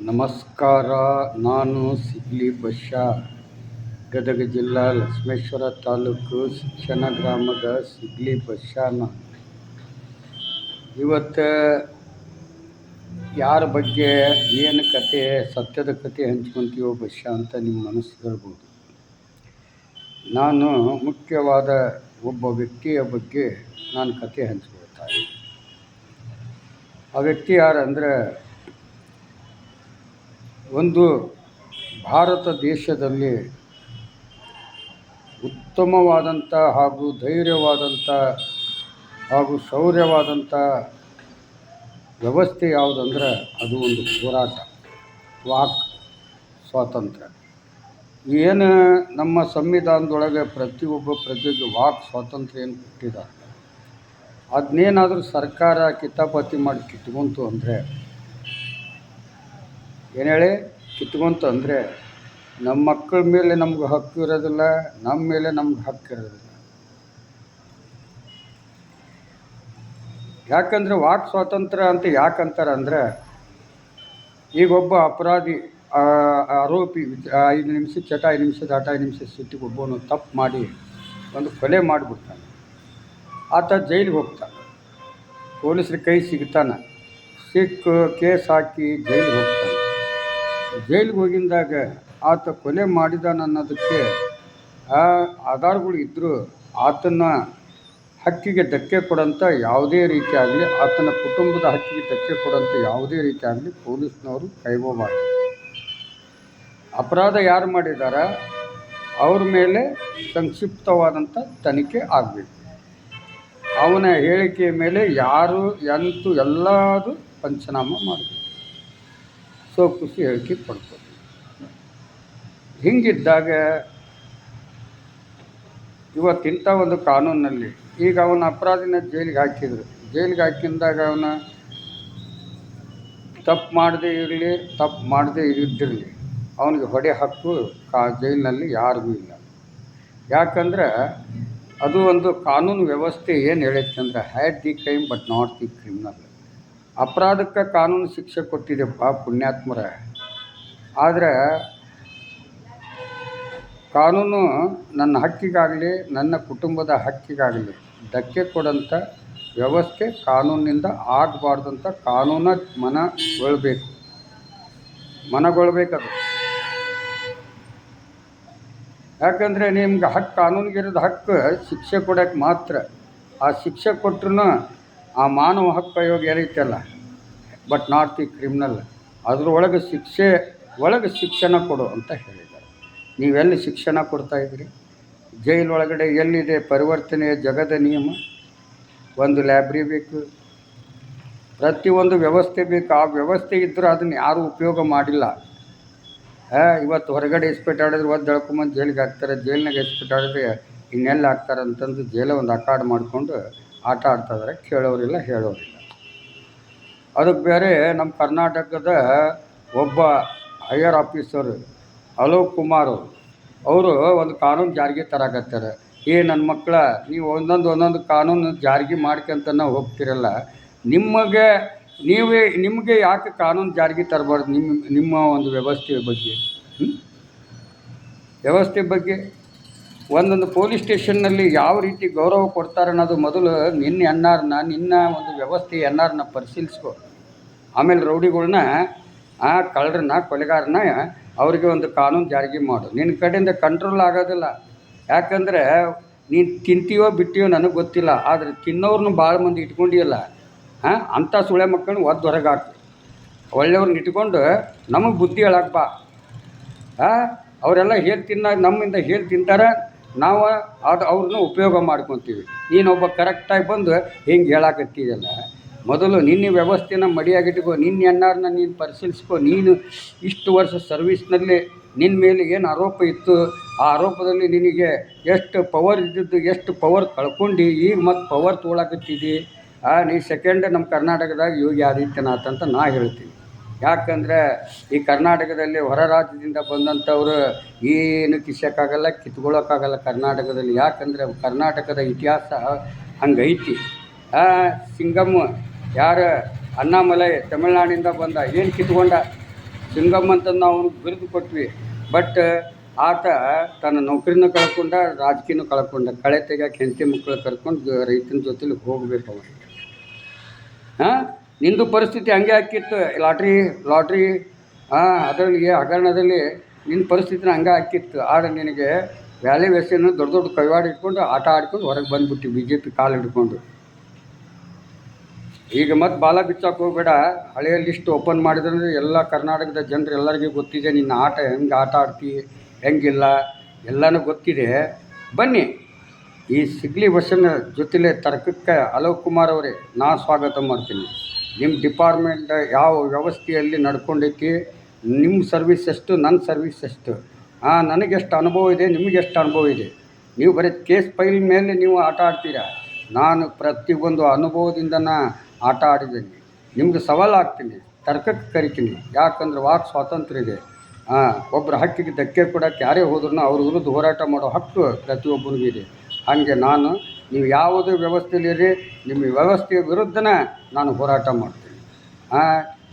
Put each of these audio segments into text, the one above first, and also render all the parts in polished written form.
ನಮಸ್ಕಾರ. ನಾನು ಸಿಗ್ಲಿ ಬಶ್ಯಾ, ಗದಗ ಜಿಲ್ಲಾ ಲಕ್ಷ್ಮೇಶ್ವರ ತಾಲೂಕು ಶಿಕ್ಷಣ ಗ್ರಾಮದ ಸಿಗ್ಲಿ ಬಶ್ಯಾನ. ಇವತ್ತು ಯಾರ ಬಗ್ಗೆ ಏನು ಕತೆ, ಸತ್ಯದ ಕತೆ ಹಂಚ್ಕೊತೀವೋ ಬಶ್ಯಾ ಅಂತ ನಿಮ್ಮ ಮನಸ್ಸು ಹೇಳ್ಬೋದು. ನಾನು ಮುಖ್ಯವಾದ ಒಬ್ಬ ವ್ಯಕ್ತಿಯ ಬಗ್ಗೆ ನಾನು ಕತೆ ಹಂಚ್ಕೊಳ್ತಾ ಇದ್ದೀನಿ. ಆ ವ್ಯಕ್ತಿ ಯಾರಂದರೆ, ಒಂದು ಭಾರತ ದೇಶದಲ್ಲಿ ಉತ್ತಮವಾದಂಥ ಹಾಗೂ ಧೈರ್ಯವಾದಂಥ ಹಾಗೂ ಶೌರ್ಯವಾದಂಥ ವ್ಯವಸ್ಥೆ ಯಾವುದಂದ್ರೆ ಅದು ಒಂದು ಹೋರಾಟ, ವಾಕ್ ಸ್ವಾತಂತ್ರ್ಯ. ಏನು ನಮ್ಮ ಸಂವಿಧಾನದೊಳಗೆ ಪ್ರತಿಯೊಬ್ಬ ಪ್ರಜೆಗೆ ವಾಕ್ ಸ್ವಾತಂತ್ರ್ಯ ಏನು ಕೊಟ್ಟಿದ್ದಾರೆ, ಅದನ್ನೇನಾದರೂ ಸರ್ಕಾರ ಕಿತಾಪತಿ ಮಾಡಿ ಕಿತ್ಕೊಂತು ಅಂದರೆ, ಏನು ಹೇಳಿ ಕಿತ್ಕೊಂತು ಅಂದರೆ, ನಮ್ಮ ಮಕ್ಕಳ ಮೇಲೆ ನಮ್ಗೆ ಹಕ್ಕು ಇರೋದಿಲ್ಲ, ನಮ್ಮ ಮೇಲೆ ನಮ್ಗೆ ಹಕ್ಕು ಇರೋದಿಲ್ಲ. ಯಾಕಂದರೆ ವಾಕ್ ಸ್ವಾತಂತ್ರ್ಯ ಅಂತ ಯಾಕಂತಾರೆ ಅಂದರೆ, ಈಗ ಒಬ್ಬ ಅಪರಾಧಿ, ಆರೋಪಿ 5 ನಿಮಿಷ ಚಟ, 5 ನಿಮಿಷ ದಾಟ, 5 ನಿಮಿಷ ಸಿಟ್ಟಿಗೆ ಒಬ್ಬನು ತಪ್ಪು ಮಾಡಿ ಒಂದು ಕೊಲೆ ಮಾಡಿಬಿಡ್ತಾನೆ. ಆತ ಜೈಲಿಗೆ ಹೋಗ್ತಾನೆ, ಪೊಲೀಸ್ರ ಕೈ ಸಿಗ್ತಾನೆ, ಸಿಕ್ಕು ಕೇಸ್ ಹಾಕಿ ಜೈಲಿಗೆ ಹೋಗ್ತಾನೆ. ಜೈಲಿಗೆ ಹೋಗಿದ್ದಾಗ ಆತ ಕೊಲೆ ಮಾಡಿದಾನ ಅನ್ನೋದಕ್ಕೆ ಆಧಾರಗಳು ಇದ್ದರೂ ಆತನ ಹಕ್ಕಿಗೆ ಧಕ್ಕೆ ಕೊಡೋಂಥ ಯಾವುದೇ ರೀತಿ ಆಗಲಿ, ಆತನ ಕುಟುಂಬದ ಹಕ್ಕಿಗೆ ಧಕ್ಕೆ ಕೊಡೋಂಥ ಯಾವುದೇ ರೀತಿ ಆಗಲಿ ಪೊಲೀಸ್ನವರು ಕೈಗೊಳ್ಳಬಾರ್ದು. ಅಪರಾಧ ಯಾರು ಮಾಡಿದಾರ ಅವ್ರ ಮೇಲೆ ಸಂಕ್ಷಿಪ್ತವಾದಂಥ ತನಿಖೆ ಆಗಬೇಕು. ಅವನ ಹೇಳಿಕೆಯ ಮೇಲೆ ಯಾರು ಎಂತೂ ಎಲ್ಲದು ಪಂಚನಾಮ ಮಾಡಬೇಕು, ಸೋಕುಸಿ ಹೇಳಿಕೆ ಕೊಡ್ತಾರೆ. ಹಿಂಗಿದ್ದಾಗ ಇವತ್ತಿಂಥ ಒಂದು ಕಾನೂನಲ್ಲಿ ಈಗ ಅವನ ಅಪರಾಧಿನ ಜೈಲಿಗೆ ಹಾಕಿದ್ರು. ಜೈಲಿಗೆ ಹಾಕಿದಾಗ ಅವನ ತಪ್ಪು ಮಾಡದೇ ಇರಲಿ, ತಪ್ಪು ಮಾಡದೇ ಇದ್ದಿರಲಿ, ಅವನಿಗೆ ಹೊಡೆ ಹಕ್ಕು ಜೈಲಿನಲ್ಲಿ ಯಾರಿಗೂ ಇಲ್ಲ. ಯಾಕಂದ್ರೆ ಅದು ಒಂದು ಕಾನೂನು ವ್ಯವಸ್ಥೆ ಏನು ಹೇಳುತ್ತೆ ಅಂದರೆ, had the crime but not the criminal. ಅಪರಾಧಕ್ಕೆ ಕಾನೂನು ಶಿಕ್ಷೆ ಕೊಟ್ಟಿದೆಪ್ಪ ಪುಣ್ಯಾತ್ಮರ, ಆದರೆ ಕಾನೂನು ನನ್ನ ಹಕ್ಕಿಗಾಗಲಿ ನನ್ನ ಕುಟುಂಬದ ಹಕ್ಕಿಗಾಗಲಿ ಧಕ್ಕೆ ಕೊಡೋಂಥ ವ್ಯವಸ್ಥೆ ಕಾನೂನಿನಿಂದ ಆಗಬಾರ್ದಂಥ ಕಾನೂನ ಮನಗೊಳ್ಬೇಕದು. ಯಾಕಂದರೆ ನಿಮ್ಗೆ ಹಕ್ಕು, ಕಾನೂನಿಗಿರೋದು ಹಕ್ಕು ಶಿಕ್ಷೆ ಕೊಡೋಕ್ಕೆ ಮಾತ್ರ. ಆ ಶಿಕ್ಷೆ ಕೊಟ್ಟರು ಆ ಮಾನವ ಹಕ್ಕು ಆಯೋಗ ಏನೈತಲ್ಲ, ಬಟ್ ನಾಟ್ ದಿ ಕ್ರಿಮಿನಲ್, ಅದ್ರೊಳಗೆ ಶಿಕ್ಷಣ ಕೊಡು ಅಂತ ಹೇಳಿದ್ದಾರೆ. ನೀವೆಲ್ಲಿ ಶಿಕ್ಷಣ ಕೊಡ್ತಾಯಿದ್ರಿ? ಜೈಲೊಳಗಡೆ ಎಲ್ಲಿದೆ ಪರಿವರ್ತನೆಯ ಜಗದ ನಿಯಮ? ಒಂದು ಲೈಬ್ರರಿ ಬೇಕು, ಪ್ರತಿಯೊಂದು ವ್ಯವಸ್ಥೆ ಬೇಕು. ಆ ವ್ಯವಸ್ಥೆ ಇದ್ದರೂ ಅದನ್ನು ಯಾರೂ ಉಪಯೋಗ ಮಾಡಿಲ್ಲ. ಇವತ್ತು ಹೊರಗಡೆ ಇಸ್ಪೇಟ್ ಆಡಿದ್ರೆ ಒದ್ದು ಎಳ್ಕೊಂಬಂದು ಜೈಲಿಗೆ ಹಾಕ್ತಾರೆ, ಜೈಲಿನಾಗ ಇಸ್ಪೇಟ್ ಆಡಿದ್ರೆ ಇನ್ನೆಲ್ಲ ಹಾಕ್ತಾರೆ ಅಂತಂದು ಜೈಲ ಒಂದು ಅಕಾಡ್ ಮಾಡಿಕೊಂಡು ಆಟ ಆಡ್ತಾಯಿದ್ದಾರೆ. ಕೇಳೋರಿಲ್ಲ, ಹೇಳೋರಿಲ್ಲ. ಅದಕ್ಕೆ ಬೇರೆ ನಮ್ಮ ಕರ್ನಾಟಕದ ಒಬ್ಬ ಹೈಯರ್ ಆಫೀಸರು ಅಲೋಕ್ ಕುಮಾರ್ ಅವರು ಒಂದು ಕಾನೂನು ಜಾರಿಗೆ ತರಾಕತ್ತಾರೆ. ನನ್ನ ಮಕ್ಕಳ, ನೀವು ಒಂದೊಂದು ಕಾನೂನು ಜಾರಿಗೆ ಮಾಡ್ಕೊಂತ ಹೋಗ್ತಿರಲ್ಲ, ನಿಮಗೆ ಯಾಕೆ ಕಾನೂನು ಜಾರಿಗೆ ತರಬಾರ್ದು? ನಿಮ್ಮ ಒಂದು ವ್ಯವಸ್ಥೆಯ ಬಗ್ಗೆ ಒಂದೊಂದು ಪೊಲೀಸ್ ಸ್ಟೇಷನ್ನಲ್ಲಿ ಯಾವ ರೀತಿ ಗೌರವ ಕೊಡ್ತಾರೆ ಅನ್ನೋದು ಮೊದಲು ನಿನ್ನ ಒಂದು ವ್ಯವಸ್ಥೆ ಎನ್.ಆರ್ನ ಪರಿಶೀಲಿಸ್ಕೊ. ಆಮೇಲೆ ರೌಡಿಗಳ್ನ, ಕಳ್ಳರನ್ನ, ಕೊಲೆಗಾರನ ಅವರಿಗೆ ಒಂದು ಕಾನೂನು ಜಾರಿಗೆ ಮಾಡು. ನಿನ್ನ ಕಡೆಯಿಂದ ಕಂಟ್ರೋಲ್ ಆಗೋದಿಲ್ಲ. ಯಾಕಂದರೆ ನೀನು ತಿಂತೀವೋ ಬಿಟ್ಟಿಯೋ ನನಗೆ ಗೊತ್ತಿಲ್ಲ, ಆದರೆ ತಿನ್ನೋರ್ನು ಭಾಳ ಮಂದಿ ಇಟ್ಕೊಂಡಿಯಲ್ಲ, ಅಂಥ ಸುಳೆ ಮಕ್ಕಳನ್ನ ಒದ್ದು ಹೊರಗೆ ಹಾಕಿ, ಒಳ್ಳೆಯವ್ರನ್ನ ಇಟ್ಕೊಂಡು ನಮಗೆ ಬುದ್ಧಿ ಹೇಳಕ್ಕೆ ಬಾ. ಅವರೆಲ್ಲ ನಮ್ಮಿಂದ ಹೇಳಿ ತಿಂತಾರೆ, ನಾವು ಅವ್ರನ್ನ ಉಪಯೋಗ ಮಾಡ್ಕೊತೀವಿ. ನೀನೊಬ್ಬ ಕರೆಕ್ಟಾಗಿ ಬಂದು ಹಿಂಗೆ ಹೇಳಾಕತ್ತೀಯಲ್ಲ, ಮೊದಲು ನಿನ್ನ ವ್ಯವಸ್ಥೆನ ಮಡಿಯಾಗಿಟ್ಕೋ. ನಿನ್ನ ಎನ್.ಆರ್ನ ನೀನು ಪರಿಶೀಲಿಸ್ಕೊ. ನೀನು ಇಷ್ಟು ವರ್ಷ ಸರ್ವೀಸ್ನಲ್ಲಿ ನಿನ್ನ ಮೇಲೆ ಏನು ಆರೋಪ ಇತ್ತು, ಆ ಆರೋಪದಲ್ಲಿ ನಿನಗೆ ಎಷ್ಟು ಪವರ್ ಇದ್ದಿದ್ದು, ಎಷ್ಟು ಪವರ್ ಕಳ್ಕೊಂಡು ಈಗ ಮತ್ತು ಪವರ್ ತೊಗೊಳಕತ್ತಿದ್ದಿ. ನೀ ಸೆಕೆಂಡ್ ನಮ್ಮ ಕರ್ನಾಟಕದಾಗ ಯೋಗಿ ಆದಿತ್ಯನಾಥ್ ಅಂತ ನಾ ಹೇಳ್ತೀನಿ. ಯಾಕಂದರೆ ಈ ಕರ್ನಾಟಕದಲ್ಲಿ ಹೊರ ರಾಜ್ಯದಿಂದ ಬಂದಂಥವ್ರು ಏನು ಕಿಸೋಕ್ಕಾಗಲ್ಲ, ಕಿತ್ಕೊಳ್ಳೋಕ್ಕಾಗಲ್ಲ ಕರ್ನಾಟಕದಲ್ಲಿ. ಯಾಕಂದರೆ ಕರ್ನಾಟಕದ ಇತಿಹಾಸ ಹಂಗೈತಿ. ಸಿಂಗಮ್ ಯಾರು ಅಣ್ಣಾಮಲೈ ತಮಿಳ್ನಾಡಿಂದ ಬಂದ, ಏನು ಕಿತ್ಕೊಂಡ? ಸಿಂಗಮ್ ಅಂತ ನಾವು ಬಿರುದು ಕೊಟ್ವಿ. ಬಟ್ ಆತ ತನ್ನ ನೌಕರಿನೂ ಕಳ್ಕೊಂಡ, ರಾಜಕೀಯನೂ ಕಳ್ಕೊಂಡ. ಕಳೆ ತೆಗಿಯೋಕೆ ಹೆಂಡತಿ ಮಕ್ಕಳು ಕರ್ಕೊಂಡು ರೈತನ ಜೊತೆಲಿ ಹೋಗ್ಬೇಕು ಅವ. ಹಾಂ, ನಿಂದು ಪರಿಸ್ಥಿತಿ ಹಂಗೆ ಹಾಕಿತ್ತು. ಲಾಟ್ರಿ ಅದರಲ್ಲಿ ಹಗರಣದಲ್ಲಿ ನಿನ್ನ ಪರಿಸ್ಥಿತಿನ ಹಂಗೆ ಹಾಕಿತ್ತು. ಆದರೆ ನಿನಗೆ ವ್ಯಾಲ್ಯೂವೇಷನ್ ದೊಡ್ಡ ದೊಡ್ಡ ಕೈವಾಡ ಇಟ್ಕೊಂಡು ಆಟ ಆಡ್ಕೊಂಡು ಹೊರಗೆ ಬಂದುಬಿಟ್ಟು BJP ಕಾಲು ಹಿಡ್ಕೊಂಡು. ಈಗ ಮತ್ತೆ ಬಾಲ ಬಿಚ್ಚಕ್ಕೆ ಹೋಗಬೇಡ. ಹಳೆಯ ಲಿಸ್ಟ್ ಓಪನ್ ಮಾಡಿದ್ರೆ ಎಲ್ಲ ಕರ್ನಾಟಕದ ಜನರು ಎಲ್ಲರಿಗೂ ಗೊತ್ತಿದೆ ನಿನ್ನ ಆಟ ಹೆಂಗೆ ಆಟ ಆಡ್ತಿ, ಹೆಂಗಿಲ್ಲ ಎಲ್ಲನೂ ಗೊತ್ತಿದೆ. ಬನ್ನಿ, ಈ ಸಿಗ್ಲಿ ಬಸ್ಸನ್ನ ಜೊತೆಲೇ ತರ್ಕಕ್ಕೆ ಅಲೋಕ್ ಕುಮಾರ್ ಅವರೇ ನಾ ಸ್ವಾಗತ ಮಾಡ್ತೀನಿ. ನಿಮ್ಮ ಡಿಪಾರ್ಟ್ಮೆಂಟ್ ಯಾವ ವ್ಯವಸ್ಥೆಯಲ್ಲಿ ನಡ್ಕೊಂಡೈತಿ, ನಿಮ್ಮ ಸರ್ವಿಸ್ ಎಷ್ಟು, ನನ್ನ ಸರ್ವಿಸ್ ಎಷ್ಟು, ನನಗೆಷ್ಟು ಅನುಭವ ಇದೆ, ನಿಮಗೆಷ್ಟು ಅನುಭವ ಇದೆ. ನೀವು ಬರೀ ಕೇಸ್ ಫೈಲ್ ಮೇಲೆ ನೀವು ಆಟ ಆಡ್ತೀರಾ. ನಾನು ಪ್ರತಿಯೊಂದು ಅನುಭವದಿಂದ ಆಟ ಆಡಿದ್ದೀನಿ. ನಿಮ್ಗೆ ಸವಾಲು ಆಗ್ತೀನಿ, ತರ್ಕಕ್ಕೆ ಕರಿತೀನಿ. ಯಾಕಂದ್ರೆ ವಾಕ್ ಸ್ವಾತಂತ್ರ್ಯ ಇದೆ. ಒಬ್ಬರ ಹಕ್ಕಿಗೆ ಧಕ್ಕೆ ಕೊಡೋಕ್ಕೆ ಯಾರೇ ಹೋದ್ರೂ ಅವ್ರ ವಿರುದ್ಧ ಹೋರಾಟ ಮಾಡೋ ಹಕ್ಕು ಪ್ರತಿಯೊಬ್ಬರಿಗೂ ಇದೆ. ಹಾಗೆ ನೀವು ಯಾವುದೇ ವ್ಯವಸ್ಥೆಯಲ್ಲಿರಿ, ನಿಮ್ಮ ವ್ಯವಸ್ಥೆಯ ವಿರುದ್ಧನೇ ನಾನು ಹೋರಾಟ ಮಾಡ್ತೀನಿ.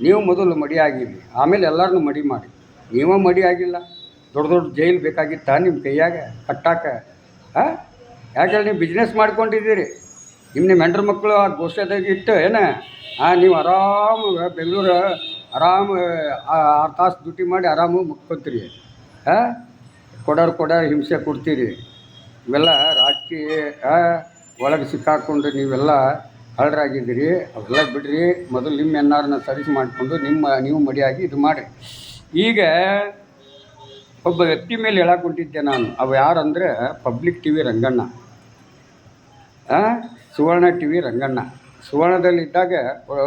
ನೀವು ಮೊದಲು ಮಡಿಯಾಗಿರಿ, ಆಮೇಲೆ ಎಲ್ಲರನ್ನೂ ಮಡಿ ಮಾಡಿ. ನೀವೇ ಮಡಿ ಆಗಿಲ್ಲ, ದೊಡ್ಡ ದೊಡ್ಡ ಜೈಲು ಬೇಕಾಗಿತ್ತಾ ನಿಮ್ಮ ಕೈಯಾಗ ಕಟ್ಟಾಕ? ಯಾಕಂದ್ರೆ ನೀವು ಬಿಸ್ನೆಸ್ ಮಾಡ್ಕೊಂಡಿದ್ದೀರಿ. ನಿಮ್ಮ ಹೆಂಡ್ರ ಮಕ್ಕಳು ಆ ಗೋಷ್ಠದಾಗ ಇಟ್ಟು ನೀವು ಆರಾಮ ಬೆಂಗಳೂರು ಆರಾಮ 6 ತಾಸು ಡ್ಯೂಟಿ ಮಾಡಿ ಆರಾಮಾಗಿ ಮುಕ್ಕೊತೀರಿ. ಕೊಡೋರು ಹಿಂಸೆ ಕೊಡ್ತೀರಿ. ಇವೆಲ್ಲ ರಾಜಕೀಯ ಒಳಗೆ ಸಿಕ್ಕಾಕೊಂಡು ನೀವೆಲ್ಲ ಹಳರಾಗಿದ್ದೀರಿ. ಅವೆಲ್ಲ ಬಿಡ್ರಿ. ಮೊದಲು ನಿಮ್ಮ ಎನ್ನಾರನ್ನ ಸರ್ವಿಸ್ ಮಾಡಿಕೊಂಡು ನೀವು ಮಡಿಯಾಗಿ ಇದು ಮಾಡಿ. ಈಗ ಒಬ್ಬ ವ್ಯಕ್ತಿ ಮೇಲೆ ಹೇಳಾಕೊಂಡಿದ್ದೆ ನಾನು. ಅವು ಯಾರಂದರೆ ಪಬ್ಲಿಕ್ TV ರಂಗಣ್ಣ, ಸುವರ್ಣ TV ರಂಗಣ್ಣ. ಸುವರ್ಣದಲ್ಲಿದ್ದಾಗ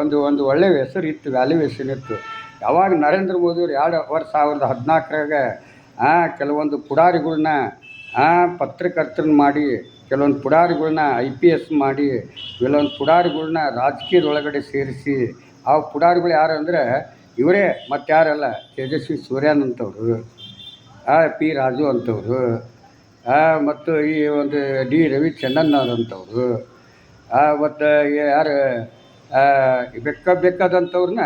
ಒಂದು ಒಳ್ಳೆಯ ಹೆಸರು ಇತ್ತು, ವ್ಯಾಲ್ಯೂವೇಷನ್ ಇತ್ತು. ಯಾವಾಗ ನರೇಂದ್ರ ಮೋದಿಯವರು 2014ರಾಗ ಕೆಲವೊಂದು ಪುಡಾರಿಗಳ್ನ ಪತ್ರಕರ್ತರನ್ನ ಮಾಡಿ, ಕೆಲವೊಂದು ಪುಡಾರಿಗಳ್ನ IPS ಮಾಡಿ, ಕೆಲವೊಂದು ಪುಡಾರಿಗಳ್ನ ರಾಜಕೀಯದೊಳಗಡೆ ಸೇರಿಸಿ. ಆ ಪುಡಾರಿಗಳು ಯಾರು ಅಂದರೆ ಇವರೇ, ಮತ್ತು ಯಾರಲ್ಲ, ತೇಜಸ್ವಿ ಸೂರ್ಯನ್ ಅಂತವರು, P ರಾಜು ಅಂತವರು, ಮತ್ತು ಈ ಒಂದು D ರವಿಚಂದ್ರನ್ ಅಂತವರು, ಮತ್ತು ಯಾರು ಬೇಕಾದಂಥವ್ರನ್ನ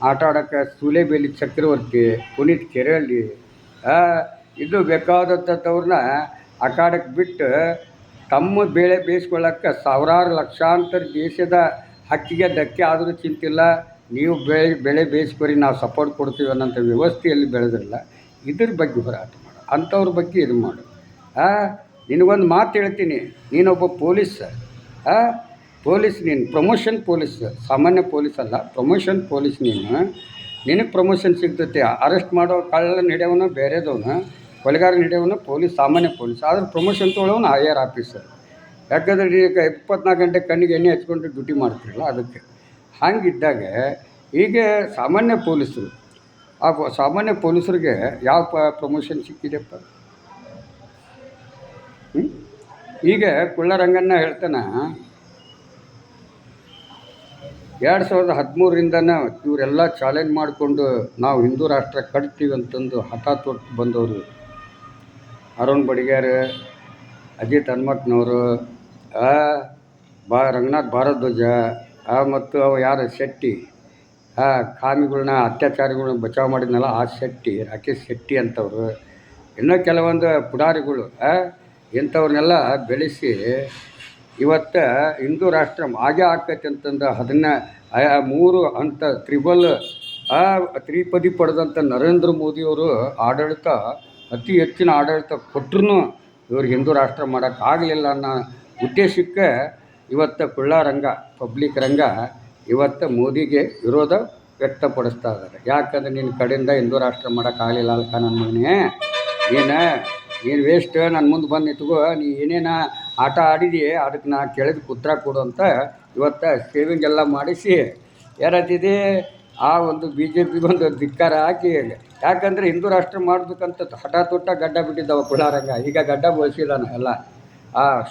ಆಟ ಆಡೋಕ್ಕೆ ಸೂಲೆಬೇಲಿ ಚಕ್ರವರ್ತಿ, ಪುನೀತ್ ಕೆರೆಹಳ್ಳಿ, ಇದು ಬೇಕಾದಂಥವ್ರನ್ನ ಆಟಾಡಕ್ಕೆ ಬಿಟ್ಟು ತಮ್ಮ ಬೆಳೆ ಬೇಯಿಸ್ಕೊಳ್ಳೋಕ್ಕೆ ಸಾವಿರಾರು ಲಕ್ಷಾಂತರ ದೇಶದ ಹಕ್ಕಿಗೆ ಧಕ್ಕೆ ಆದರೂ ಚಿಂತಿಲ್ಲ. ನೀವು ಬೆಳೆ ಬೇಯಿಸ್ಕೊರಿ, ನಾವು ಸಪೋರ್ಟ್ ಕೊಡ್ತೀವಿ ಅನ್ನೋಂಥ ವ್ಯವಸ್ಥೆಯಲ್ಲಿ ಬೆಳೆದ್ರಲ್ಲ, ಇದ್ರ ಬಗ್ಗೆ ಹೋರಾಟ ಮಾಡು. ಅಂಥವ್ರ ಬಗ್ಗೆ ಇದು ಮಾಡು. ನಿನಗೊಂದು ಮಾತು ಹೇಳ್ತೀನಿ. ನೀನೊಬ್ಬ ಪೊಲೀಸ್, ನೀನು ಪ್ರಮೋಷನ್ ಪೊಲೀಸ್, ಸಾಮಾನ್ಯ ಪೊಲೀಸ್ ಅಲ್ಲ, ಪ್ರಮೋಷನ್ ಪೊಲೀಸ್. ನಿನಗೆ ಪ್ರಮೋಷನ್ ಸಿಗ್ತೈತೆ. ಅರೆಸ್ಟ್ ಮಾಡೋ ಕಳ್ಳನ ಹಿಡಿಯೋನು ಬೇರೆದವನು, ಕೊಲೆಗಾರ ಹಿಡಿಯೋನು ಪೊಲೀಸ್, ಸಾಮಾನ್ಯ ಪೊಲೀಸ್. ಆದ್ರೆ ಪ್ರಮೋಷನ್ ತೊಗೊಳ್ಳೋನು IR ಆಫೀಸರ್. ಯಾಕಂದ್ರೆ ಈಗ 24 ಗಂಟೆ ಕಣ್ಣಿಗೆ ಎಣ್ಣೆ ಹಚ್ಕೊಂಡು ಡ್ಯೂಟಿ ಮಾಡ್ತಿರಲ್ಲ, ಅದಕ್ಕೆ. ಹಾಗಿದ್ದಾಗ ಈಗ ಸಾಮಾನ್ಯ ಪೊಲೀಸರು, ಸಾಮಾನ್ಯ ಪೊಲೀಸರಿಗೆ ಯಾವ ಪ್ರಮೋಷನ್ ಸಿಕ್ಕಿದೆಪ್ಪ? ಈಗ ಕುಳ್ಳರಂಗನ್ನ ಹೇಳ್ತಾನೆ, 2013ರಿಂದನೇ ಇವರೆಲ್ಲ ಚಾಲೆಂಜ್ ಮಾಡಿಕೊಂಡು ನಾವು ಹಿಂದೂ ರಾಷ್ಟ್ರ ಕಟ್ತೀವಿ ಅಂತಂದು ಹಠ ತೊಟ್ಟು ಬಂದವರು. ಅರುಣ್ ಬಡಿಗೇರ್, ಅಜಿತ್ ಹನುಮಕ್ನವರು, ರಂಗನಾಥ್ ಭಾರದ್ವಾಜ, ಮತ್ತು ಅವ ಯಾರು ಶೆಟ್ಟಿ, ಕಾಮಿಗಳನ್ನ ಅತ್ಯಾಚಾರಿಗಳನ್ನ ಬಚಾವ್ ಮಾಡಿದ್ನಲ್ಲ ಆ ಶೆಟ್ಟಿ, ರಾಕೇಶ್ ಶೆಟ್ಟಿ ಅಂತವರು, ಇನ್ನೂ ಕೆಲವೊಂದು ಪುಡಾರಿಗಳು, ಇಂಥವ್ರನ್ನೆಲ್ಲ ಬೆಳೆಸಿ ಇವತ್ತು ಹಿಂದೂ ರಾಷ್ಟ್ರ ಹಾಗೆ ಆಕೈತೆ ಅಂತಂದು 3 ಹಂತ ತ್ರಿಪದಿ ಪಡೆದಂಥ ನರೇಂದ್ರ ಮೋದಿಯವರು ಆಡಳಿತ, ಅತಿ ಹೆಚ್ಚಿನ ಆಡಳಿತ ಕೊಟ್ಟರು ಇವ್ರಿಗೆ ಹಿಂದೂ ರಾಷ್ಟ್ರ ಮಾಡೋಕ್ಕಾಗಲಿಲ್ಲ ಅನ್ನೋ ಉದ್ದೇಶಕ್ಕೆ ಇವತ್ತು ರಂಗ, ಪಬ್ಲಿಕ್ ರಂಗ ಇವತ್ತು ಮೋದಿಗೆ ವಿರೋಧ ವ್ಯಕ್ತಪಡಿಸ್ತಾ ಇದ್ದಾರೆ. ಯಾಕಂದರೆ ನಿನ್ನ ಕಡೆಯಿಂದ ಹಿಂದೂ ರಾಷ್ಟ್ರ ಮಾಡೋಕ್ಕಾಗಲಿಲ್ಲ ಅಲ್ಕ ನನ್ನ ಮಗನೇ, ನೀನು ವೇಸ್ಟ್, ನನ್ನ ಮುಂದೆ ಬಂದು ನಿಂತ್ಕೋ, ನೀ ಏನೇನು ಆಟ ಆಡಿದೀ ಅದಕ್ಕೆ ನಾ ಕೇಳಿದ ಉತ್ತರ ಕೊಡು ಅಂತ ಇವತ್ತು ಸೇವಿಂಗ್ ಎಲ್ಲ ಮಾಡಿಸಿ ಯಾರತ್ತಿದೆ ಆ ಒಂದು BJP ಒಂದು ಧಿಕ್ಕಾರ ಹಾಕಿ. ಯಾಕಂದರೆ ಹಿಂದೂ ರಾಷ್ಟ್ರ ಮಾಡಬೇಕಂತ ಹಠ ತೊಟ್ಟ ಗಡ್ಡ ಬಿಟ್ಟಿದ್ದಾವೆ ಕುಳ್ಳಾರಂಗ. ಈಗ ಗಡ್ಡ ಬೋಳಿಸಿದಾನೆ, ಎಲ್ಲ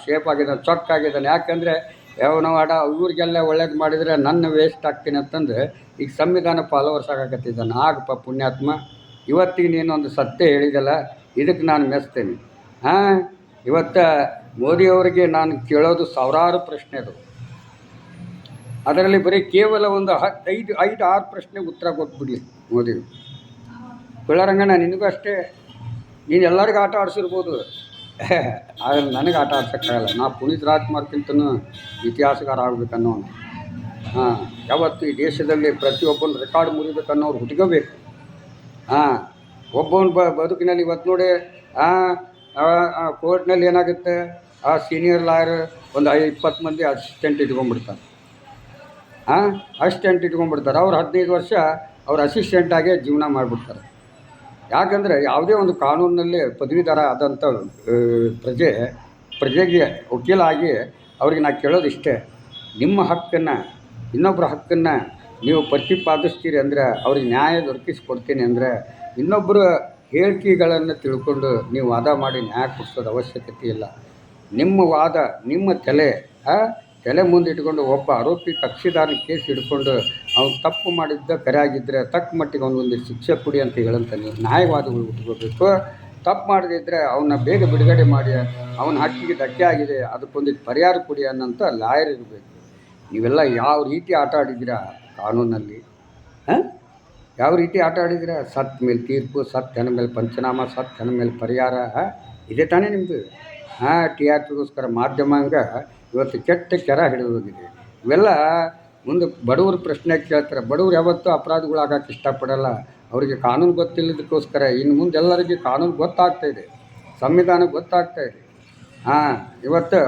ಶೇಪ್ ಆಗಿದ್ದಾನೆ, ಚೊಕ್ಕಾಗಿದ್ದಾನೆ. ಯಾಕಂದರೆ ಯಾವನೋ ಇವ್ರಿಗೆಲ್ಲ ಒಳ್ಳೇದು ಮಾಡಿದರೆ ನನ್ನ ವೇಸ್ಟ್ ಆಗ್ತೀನಿ ಅಂತಂದು ಈಗ ಸಂವಿಧಾನ ಫಾಲೋವರ್ಸ್ ಆಗಕತ್ತಿದ್ದಾನೆ. ಆಗಪ್ಪ ಪುಣ್ಯಾತ್ಮ, ಇವತ್ತಿಗೆ ನೀನೊಂದು ಸತ್ಯ ಹೇಳಿದಲ್ಲ, ಇದಕ್ಕೆ ನಾನು ಮೆಚ್ತೇನೆ. ಇವತ್ತು ಮೋದಿಯವರಿಗೆ ನಾನು ಕೇಳೋದು ಸಾವಿರಾರು ಪ್ರಶ್ನೆ ಅದು. ಅದರಲ್ಲಿ ಬರೀ ಕೇವಲ ಒಂದು 5-6 ಪ್ರಶ್ನೆಗೆ ಉತ್ತರ ಕೊಟ್ಬಿಡಲಿ ಮೋದಿ. ಕುಳ್ಳರಂಗಣ್ಣ ನಿನಗೂ ಅಷ್ಟೇ, ನೀನು ಎಲ್ಲರಿಗೂ ಆಟ ಆಡಿಸಿರ್ಬೋದು, ಆದರೆ ನನಗೆ ಆಟ ಆಡ್ಸೋಕ್ಕಾಗಲ್ಲ. ನಾ ಪುನೀತ್ ರಾಜ್ಕುಮಾರ್ಗಿಂತನೂ ಇತಿಹಾಸಗಾರ ಆಗ್ಬೇಕನ್ನೋನು. ಹಾಂ, ಯಾವತ್ತು ಈ ದೇಶದಲ್ಲಿ ಪ್ರತಿಯೊಬ್ಬನ ರೆಕಾರ್ಡ್ ಮುರಿಬೇಕನ್ನೋರು ಹುಟ್ಕೋಬೇಕು. ಹಾಂ, ಒಬ್ಬನ ಬದುಕಿನಲ್ಲಿ ಇವತ್ತು ನೋಡಿ ಕೋರ್ಟ್ನಲ್ಲಿ ಏನಾಗುತ್ತೆ, ಆ ಸೀನಿಯರ್ ಲಾಯರ್ ಒಂದು 20 ಮಂದಿ ಅಸಿಸ್ಟೆಂಟ್ ಇಟ್ಕೊಂಡ್ಬಿಡ್ತಾರೆ. ಅಸಿಸ್ಟೆಂಟ್ ಇಟ್ಕೊಂಡ್ಬಿಡ್ತಾರೆ. ಅವ್ರು 15 ವರ್ಷ ಅವ್ರು ಅಸಿಸ್ಟೆಂಟಾಗೇ ಜೀವನ ಮಾಡಿಬಿಡ್ತಾರೆ. ಯಾಕಂದರೆ ಯಾವುದೇ ಒಂದು ಕಾನೂನಿನಲ್ಲಿ ಪದವೀಧರ ಆದಂಥ ಪ್ರಜೆಗೆ ವಕೀಲ ಆಗಿ ಅವ್ರಿಗೆ ನಾನು ಕೇಳೋದು ಇಷ್ಟೇ, ನಿಮ್ಮ ಹಕ್ಕನ್ನು, ಇನ್ನೊಬ್ಬರ ಹಕ್ಕನ್ನು ನೀವು ಪ್ರತಿಪಾದಿಸ್ತೀರಿ ಅಂದರೆ, ಅವ್ರಿಗೆ ನ್ಯಾಯ ದೊರಕಿಸ್ಕೊಡ್ತೀನಿ ಅಂದರೆ, ಇನ್ನೊಬ್ಬರ ಹೇಳಿಕೆಗಳನ್ನು ತಿಳ್ಕೊಂಡು ನೀವು ವಾದ ಮಾಡಿ ನ್ಯಾಯ ಕೊಡಿಸೋದು ಅವಶ್ಯಕತೆ ಇಲ್ಲ. ನಿಮ್ಮ ವಾದ, ನಿಮ್ಮ ತಲೆ ಮುಂದೆ ಇಟ್ಕೊಂಡು ಒಬ್ಬ ಆರೋಪಿ ಕಕ್ಷಿದಾರನ ಕೇಸ್ ಹಿಡ್ಕೊಂಡು ಅವ್ನು ತಪ್ಪು ಮಾಡಿದ್ದ ಕರೆ ಆಗಿದ್ದರೆ ತಕ್ಕ ಮಟ್ಟಿಗೆ ಅವನಿಗೊಂದು ಶಿಕ್ಷೆ ಕೊಡಿ ಅಂತ ಹೇಳಂತ ನೀವು ನ್ಯಾಯವಾದಗಳು ಉಟ್ಕೋಬೇಕು. ತಪ್ಪು ಮಾಡದಿದ್ದರೆ ಅವನ್ನ ಬೇಗ ಬಿಡುಗಡೆ ಮಾಡಿ, ಅವನ ಹಕ್ಕಿಗೆ ಧಕ್ಕೆ ಆಗಿದೆ ಅದಕ್ಕೊಂದು ಪರಿಹಾರ ಕೊಡಿ ಅನ್ನೋಂಥ ಲಾಯರ್ ಇರಬೇಕು. ನೀವೆಲ್ಲ ಯಾವ ರೀತಿ ಆಟ ಆಡಿದ್ದೀರಾ ಕಾನೂನಲ್ಲಿ? ಯಾವ ರೀತಿ ಆಟ ಆಡಿದ್ದೀರಾ? ಸತ್ತ ಮೇಲೆ ತೀರ್ಪು, ಸತ್ಯನ ಮೇಲೆ ಪಂಚನಾಮ, ಸತ್ಯನ ಮೇಲೆ ಪರಿಹಾರ, ಇದೇ ತಾನೇ ನಿಮ್ಮದು. TRPಗೋಸ್ಕರ ಮಾಧ್ಯಮಾಂಗ ಇವತ್ತು ಕೆಟ್ಟ ಕೆರ ಹಿಡಿದು ಹೋಗಿದೆ. ಇವೆಲ್ಲ ಮುಂದೆ ಬಡವರು ಪ್ರಶ್ನೆ ಕೇಳ್ತಾರೆ. ಬಡವ್ರು ಯಾವತ್ತೂ ಅಪರಾಧಗಳು ಆಗೋಕ್ಕೆ ಇಷ್ಟಪಡಲ್ಲ. ಅವರಿಗೆ ಕಾನೂನು ಗೊತ್ತಿಲ್ಲದಕ್ಕೋಸ್ಕರ ಇನ್ನು ಮುಂದೆ ಎಲ್ಲರಿಗೆ ಕಾನೂನು ಗೊತ್ತಾಗ್ತಾಯಿದೆ, ಸಂವಿಧಾನ ಗೊತ್ತಾಗ್ತಾಯಿದೆ. ಇವತ್ತು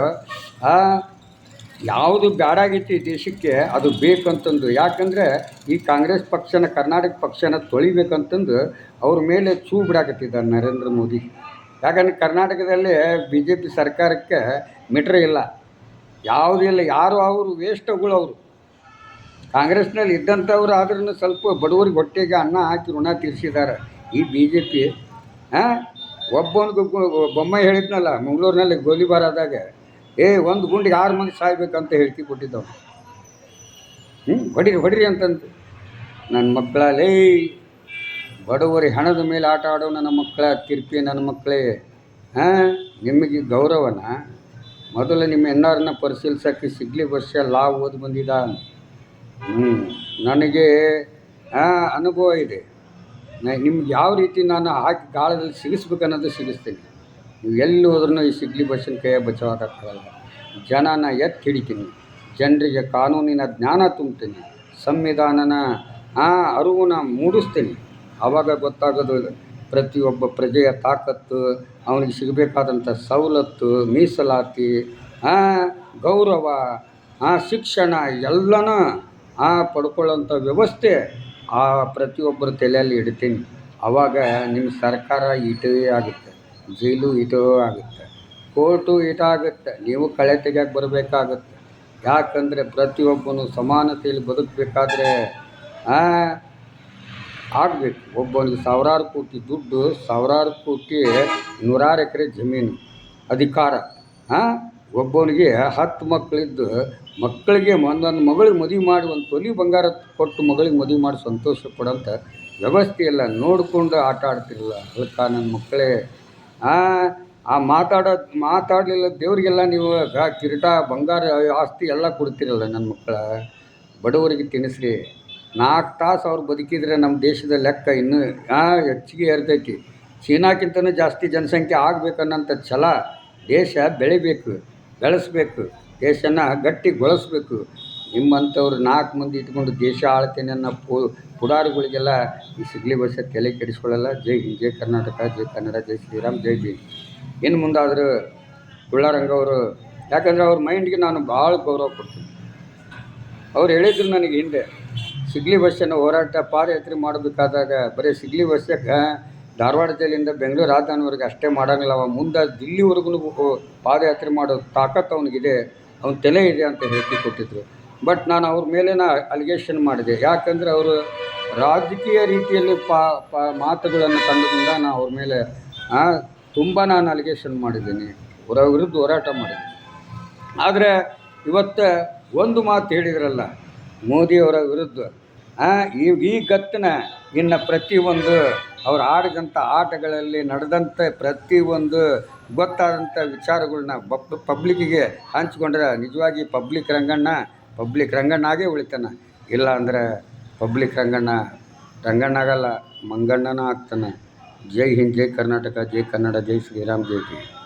ಯಾವುದು ಬ್ಯಾಡಾಗೈತಿ ದೇಶಕ್ಕೆ ಅದು ಬೇಕಂತಂದು, ಯಾಕಂದರೆ ಈ ಕಾಂಗ್ರೆಸ್ ಪಕ್ಷನ, ಕರ್ನಾಟಕ ಪಕ್ಷನ ತೊಳಿಬೇಕಂತಂದು ಅವ್ರ ಮೇಲೆ ಚೂ ಬಿಡಾಕತ್ತಿದ್ದಾರೆ ನರೇಂದ್ರ ಮೋದಿ. ಯಾಕಂದರೆ ಕರ್ನಾಟಕದಲ್ಲಿ BJP ಸರ್ಕಾರಕ್ಕೆ ಮಿಟ್ರ್ ಇಲ್ಲ, ಯಾವುದೂ ಇಲ್ಲ. ಯಾರು ಅವರು ವೇಸ್ಟ್ಗಳು. ಅವರು ಕಾಂಗ್ರೆಸ್ನಲ್ಲಿ ಇದ್ದಂಥವ್ರು ಆದ್ರೂ ಸ್ವಲ್ಪ ಬಡವರಿಗೆ ಹೊಟ್ಟೆಗೆ ಅನ್ನ ಹಾಕಿ ಋಣ ತೀರಿಸಿದ್ದಾರೆ. ಈ BJP ಒಬ್ಬನಿಗೆ ಬೊಮ್ಮಾಯಿ ಹೇಳಿದ್ನಲ್ಲ ಮಂಗಳೂರಿನಲ್ಲಿ ಗೋಲಿಬಾರ್ ಆದಾಗ, ಒಂದು ಗುಂಡಿಗೆ 6 ಮಂದಿ ಸಾಯ್ಬೇಕಂತ ಹೇಳ್ತಿ ಕೊಟ್ಟಿದ್ದವು. ಹೊಡಿರಿ ಅಂತಂದು. ನನ್ನ ಮಕ್ಕಳಲ್ಲೇ ಬಡವರಿ ಹಣದ ಮೇಲೆ ಆಟ ಆಡೋ ನನ್ನ ಮಕ್ಕಳ ತಿರ್ಪಿ, ನನ್ನ ಮಕ್ಕಳೇ, ನಿಮಗೆ ಗೌರವನ ಮೊದಲು ನಿಮ್ಮ NRನ ಪರಿಶೀಲಿಸೋಕ್ಕೆ ಸಿಗ್ಲಿ ವರ್ಷ ಲಾ ಓದಿ ಬಂದಿದ್ದ. ನನಗೆ ಅನುಭವ ಇದೆ. ನಿಮ್ಗೆ ಯಾವ ರೀತಿ ನಾನು ಹಾಕಿ ಗಾಳದಲ್ಲಿ ಸಿಗಿಸ್ಬೇಕನ್ನೋದು ಸಿಗಿಸ್ತೀನಿ. ನೀವು ಎಲ್ಲಿ ಹೋದ್ರೂ ಈ ಸಿಗ್ಲಿ ಬಸ್ಸಿನ ಕೈಯ ಬಚಾವಾಗಕ್ಕಾಗಲ್ಲ. ಜನನ ಎತ್ತಿ ಹಿಡಿತೀನಿ, ಜನರಿಗೆ ಕಾನೂನಿನ ಜ್ಞಾನ ತುಂಬ್ತೀನಿ, ಸಂವಿಧಾನನ ಅರಿವನ್ನ ಮೂಡಿಸ್ತೀನಿ. ಆವಾಗ ಗೊತ್ತಾಗೋದು ಪ್ರತಿಯೊಬ್ಬ ಪ್ರಜೆಯ ತಾಕತ್ತು, ಅವನಿಗೆ ಸಿಗಬೇಕಾದಂಥ ಸವಲತ್ತು, ಮೀಸಲಾತಿ, ಗೌರವ, ಶಿಕ್ಷಣ ಎಲ್ಲನೂ ಪಡ್ಕೊಳ್ಳೋಂಥ ವ್ಯವಸ್ಥೆ ಪ್ರತಿಯೊಬ್ಬರ ತಲೆಯಲ್ಲಿ ಇಡ್ತೀನಿ. ಆವಾಗ ನಿಮ್ಮ ಸರ್ಕಾರ ಇಟೇ ಆಗುತ್ತೆ, ಜೈಲು ಇಟೋ ಆಗುತ್ತೆ, ಕೋರ್ಟು ಇಟಾಗುತ್ತೆ, ನೀವು ಕಳೆ ತೆಗಿಯೋಕೆ ಬರಬೇಕಾಗತ್ತೆ. ಯಾಕಂದರೆ ಪ್ರತಿಯೊಬ್ಬನು ಸಮಾನತೆಯಲ್ಲಿ ಬದುಕಬೇಕಾದ್ರೆ ಆಗಬೇಕು. ಒಬ್ಬನಿಗೆ ಸಾವಿರಾರು ಕೋಟಿ ದುಡ್ಡು, ಸಾವಿರಾರು ಕೋಟಿ 100 ಎಕರೆ ಜಮೀನು, ಅಧಿಕಾರ. ಒಬ್ಬನಿಗೆ 10 ಮಕ್ಕಳಿದ್ದು ಮಕ್ಕಳಿಗೆ ಒಂದೊಂದು ಮಗಳಿಗೆ ಮದುವೆ ಮಾಡಿ ಒಂದು ತೊಲಿ ಬಂಗಾರ ಕೊಟ್ಟು ಮಗಳಿಗೆ ಮದುವೆ ಮಾಡಿ ಸಂತೋಷ ಪಡೋಂಥ ವ್ಯವಸ್ಥೆ ಎಲ್ಲ ನೋಡಿಕೊಂಡು ಆಟ ಆಡ್ತಿರಲ್ಲ. ಅದಕ್ಕೆ ನನ್ನ ಮಕ್ಕಳೇ, ಮಾತಾಡಲಿಲ್ಲ ದೇವರಿಗೆಲ್ಲ ನೀವು ಕಿರೀಟ, ಬಂಗಾರ, ಆಸ್ತಿ ಎಲ್ಲ ಕೊಡ್ತಿರಲ್ಲ. ನನ್ನ ಮಕ್ಕಳ ಬಡವರಿಗೆ ತಿನ್ನಿಸ್ರಿ. 4 ತಾಸು ಅವ್ರು ಬದುಕಿದರೆ ನಮ್ಮ ದೇಶದ ಲೆಕ್ಕ ಇನ್ನೂ ಹೆಚ್ಚಿಗೆ ಇರ್ತೈತಿ. ಚೀನಾಕ್ಕಿಂತನೂ ಜಾಸ್ತಿ ಜನಸಂಖ್ಯೆ ಆಗಬೇಕನ್ನೋಂಥ ಛಲ. ದೇಶ ಬೆಳಿಬೇಕು, ಬೆಳೆಸ್ಬೇಕು, ದೇಶನ ಗಟ್ಟಿಗೊಳಿಸ್ಬೇಕು. ನಿಮ್ಮಂಥವ್ರು 4 ಮಂದಿ ಇಟ್ಕೊಂಡು ದೇಶ ಆಳ್ತೇನೆ ಅನ್ನೋ ಪುಡಾರಿಗಳಿಗೆಲ್ಲ ಈ ಸಿಗ್ಲಿ ಬಸ್ ತಲೆ ಕೆಡಿಸ್ಕೊಳ್ಳಲ್ಲ. ಜೈ ಹಿಂದ್, ಜೈ ಕರ್ನಾಟಕ, ಜೈ ಕನ್ನಡ, ಜೈ ಶ್ರೀರಾಮ್, ಜೈ ಭೀಮ್. ಇನ್ನು ಮುಂದಾದರೂ ಕುಳ್ಳರಂಗವರು, ಯಾಕಂದರೆ ಅವ್ರ ಮೈಂಡ್ಗೆ ನಾನು ಭಾಳ ಗೌರವ ಕೊಡ್ತೀನಿ. ಅವ್ರು ಹೇಳಿದ್ರು ನನಗೆ ಹಿಂದೆ, ಸಿಗ್ಲಿ ಬಸ್ಸನ್ನು ಹೋರಾಟ ಪಾದಯಾತ್ರೆ ಮಾಡಬೇಕಾದಾಗ ಬರೀ ಸಿಗ್ಲಿ ಬಸ್ಸಕ್ಕೆ ಧಾರವಾಡ ಜಿಲ್ಲೆಯಿಂದ ಬೆಂಗಳೂರು ರಾಜಧಾನಿವರೆಗೆ ಅಷ್ಟೇ ಮಾಡೋಂಗಿಲ್ಲ, ಮುಂದೆ ದಿಲ್ಲಿವರೆಗೂ ಪಾದಯಾತ್ರೆ ಮಾಡೋ ತಾಕತ್ತು ಅವನಿಗಿದೆ, ಅವನ ತಲೆ ಇದೆ ಅಂತ ಹೇಳಿಕೆ ಕೊಟ್ಟಿದ್ರು. ಬಟ್ ನಾನು ಅವ್ರ ಮೇಲೇನ ಅಲಿಗೇಷನ್ ಮಾಡಿದೆ. ಯಾಕಂದರೆ ಅವರು ರಾಜಕೀಯ ರೀತಿಯಲ್ಲಿ ಮಾತುಗಳನ್ನು ಕಂಡುಕೊಂಡ ನಾನು ಅವ್ರ ಮೇಲೆ ತುಂಬ ಅಲಿಗೇಷನ್ ಮಾಡಿದ್ದೀನಿ, ಅವರ ವಿರುದ್ಧ ಹೋರಾಟ ಮಾಡಿದ್ದೀನಿ. ಆದರೆ ಇವತ್ತು ಒಂದು ಮಾತು ಹೇಳಿದ್ರಲ್ಲ ಮೋದಿಯವರ ವಿರುದ್ಧ, ಈ ಗತ್ತನ ಇನ್ನು ಪ್ರತಿಯೊಂದು ಅವ್ರು ಆಡಿದಂಥ ಆಟಗಳಲ್ಲಿ ನಡೆದಂಥ ಪ್ರತಿಯೊಂದು ಗೊತ್ತಾದಂಥ ವಿಚಾರಗಳನ್ನ ಪಬ್ಲಿಕ್ಕಿಗೆ ಹಂಚ್ಕೊಂಡ್ರೆ ನಿಜವಾಗಿ ಪಬ್ಲಿಕ್ ರಂಗಣ್ಣಾಗೇ ಉಳಿತಾನೆ. ಇಲ್ಲ ಅಂದರೆ ಪಬ್ಲಿಕ್ ರಂಗಣ್ಣ ರಂಗಣ್ಣಾಗಲ್ಲ, ಮಂಗಣ್ಣನ ಆಗ್ತಾನೆ. ಜೈ ಹಿಂದ್, ಜೈ ಕರ್ನಾಟಕ, ಜೈ ಕನ್ನಡ, ಜೈ ಶ್ರೀರಾಮ್, ಜೈ ಜೈ.